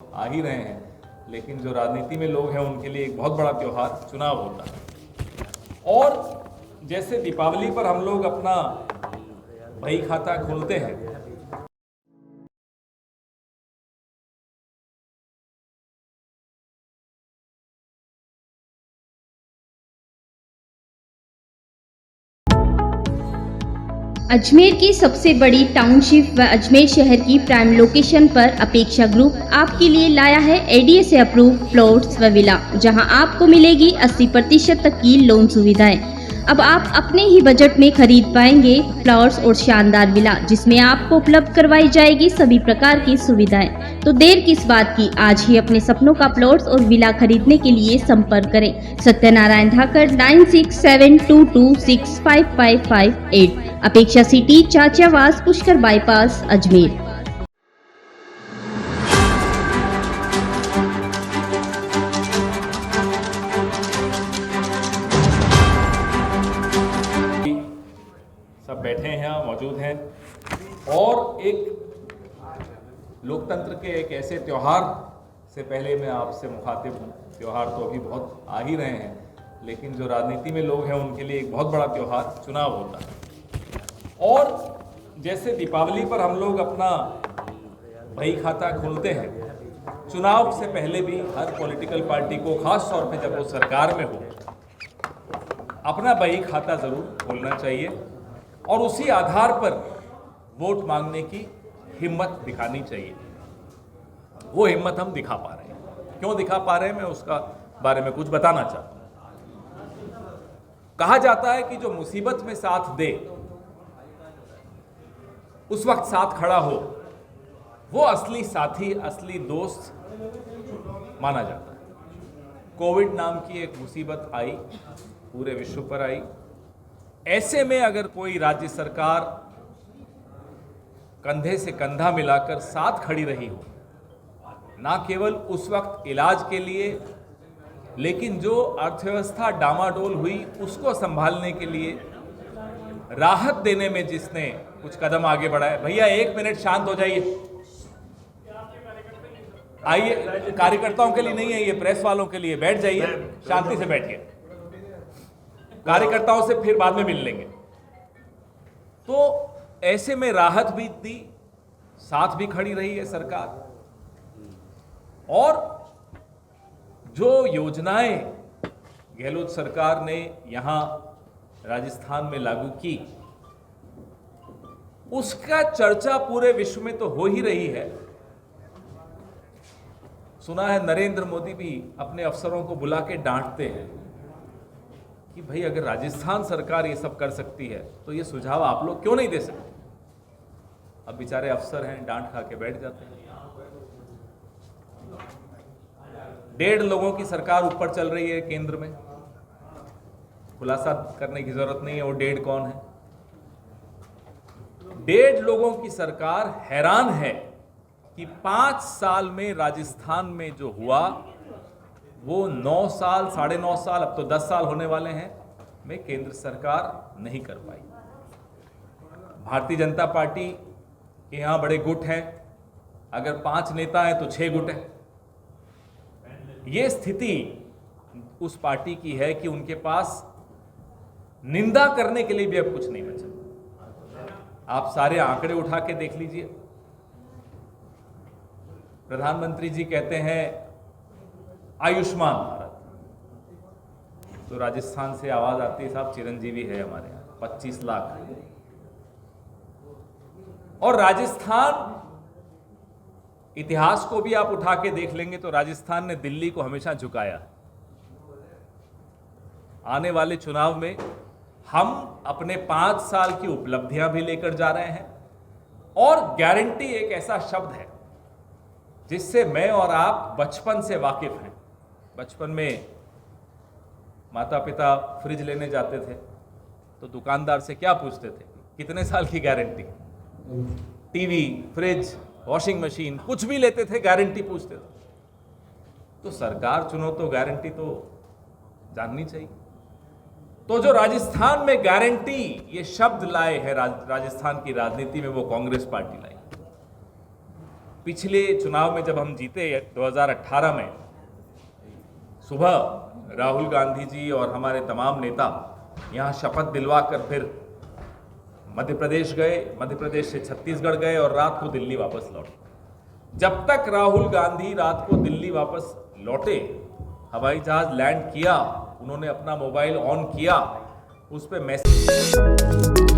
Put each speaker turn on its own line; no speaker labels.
बहुत आ ही रहे हैं, लेकिन जो राजनीति में लोग हैं उनके लिए एक बहुत बड़ा त्यौहार चुनाव होता है। और जैसे दीपावली पर हम लोग अपना बही खाता खोलते हैं,
अजमेर की सबसे बड़ी टाउनशिप व अजमेर शहर की प्राइम लोकेशन पर अपेक्षा ग्रुप आपके लिए लाया है एडीए से अप्रूव प्लॉट्स व विला, जहां आपको मिलेगी 80% तक की लोन सुविधाएं। अब आप अपने ही बजट में खरीद पाएंगे प्लॉट्स और शानदार विला, जिसमें आपको उपलब्ध करवाई जाएगी सभी प्रकार की सुविधाएं। तो देर किस बात की, आज ही अपने सपनों का प्लॉट्स और विला खरीदने के लिए संपर्क करें सत्यनारायण धाकर 9672265558, अपेक्षा सिटी, चाचावास, पुष्कर बाईपास, अजमेर।
सब बैठे हैं यहाँ मौजूद हैं और एक लोकतंत्र के एक ऐसे त्यौहार से पहले मैं आपसे मुखातिब हूँ। त्यौहार तो अभी बहुत आ ही रहे हैं, लेकिन जो राजनीति में लोग हैं उनके लिए एक बहुत बड़ा त्यौहार चुनाव होता है। और जैसे दीपावली पर हम लोग अपना बही खाता खोलते हैं, चुनाव से पहले भी हर पॉलिटिकल पार्टी को, खास तौर पे जब वो सरकार में हो, अपना बही खाता ज़रूर खोलना चाहिए और उसी आधार पर वोट मांगने की हिम्मत दिखानी चाहिए। वो हिम्मत हम दिखा पा रहे हैं। क्यों दिखा पा रहे हैं, मैं उसका बारे में कुछ बताना चाहता हूं। कहा जाता है कि जो मुसीबत में साथ दे, उस वक्त साथ खड़ा हो, वो असली साथी, असली दोस्त माना जाता है। कोविड नाम की एक मुसीबत आई, पूरे विश्व पर आई। ऐसे में अगर कोई राज्य सरकार कंधे से कंधा मिलाकर साथ खड़ी रही हो, ना केवल उस वक्त इलाज के लिए, लेकिन जो अर्थव्यवस्था डामाडोल हुई उसको संभालने के लिए, राहत देने में जिसने कुछ कदम आगे बढ़ाए। भैया 1 मिनट शांत हो जाइए, आइए, कार्यकर्ताओं के लिए नहीं है ये, प्रेस वालों के लिए। बैठ जाइए, शांति से बैठिए, कार्यकर्ताओं से फिर बाद में मिल लेंगे। तो ऐसे में राहत भी दी, साथ भी खड़ी रही है सरकार। और जो योजनाएं गहलोत सरकार ने यहां राजस्थान में लागू की, उसका चर्चा पूरे विश्व में तो हो ही रही है। सुना है नरेंद्र मोदी भी अपने अफसरों को बुला के डांटते हैं कि भाई अगर राजस्थान सरकार ये सब कर सकती है तो ये सुझाव आप लोग क्यों नहीं दे सकते। अब बेचारे अफसर हैं, डांट खा के बैठ जाते हैं। 1.5 लोगों की सरकार ऊपर चल रही है केंद्र में, खुलासा करने की जरूरत नहीं है वो 1.5 कौन है। 1.5 लोगों की सरकार हैरान है कि 5 साल में राजस्थान में जो हुआ वो 9 साल, 9.5 साल, अब तो 10 साल होने वाले हैं, में केंद्र सरकार नहीं कर पाई। भारतीय जनता पार्टी के यहाँ बड़े गुट हैं, अगर 5 नेता हैं तो 6 गुट हैं। ये स्थिति उस पार्टी की है कि उनके पास निंदा करने के लिए भी अब कुछ नहीं बचा। आप सारे आंकड़े उठा के देख लीजिए। प्रधानमंत्री जी कहते हैं आयुष्मान भारत, तो राजस्थान से आवाज आती है, साहब चिरंजीवी है हमारे यहाँ, 25 लाख। और राजस्थान, इतिहास को भी आप उठा के देख लेंगे तो राजस्थान ने दिल्ली को हमेशा झुकाया। आने वाले चुनाव में हम अपने 5 साल की उपलब्धियां भी लेकर जा रहे हैं। और गारंटी एक ऐसा शब्द है जिससे मैं और आप बचपन से वाकिफ हैं। बचपन में माता पिता फ्रिज लेने जाते थे तो दुकानदार से क्या पूछते थे, कितने साल की guarantee. TV, fridge, washing machine, कुछ भी लेते थे गारंटी पूछते थे। तो सरकार चुनो तो गारंटी तो जाननी चाहिए। तो जो राजस्थान में गारंटी ये शब्द लाए हैं राजस्थान की राजनीति में, वो कांग्रेस पार्टी लाई। पिछले चुनाव में जब हम जीते 2018 में, सुबह राहुल गांधी जी और हमारे तमाम नेता यहाँ शपथ दिलवा कर फिर मध्य प्रदेश गए, मध्य प्रदेश से छत्तीसगढ़ गए और रात को दिल्ली वापस लौटे। जब तक राहुल गांधी रात को दिल्ली वापस लौटे, हवाई जहाज लैंड किया, उन्होंने अपना मोबाइल ऑन किया, उस पर मैसेज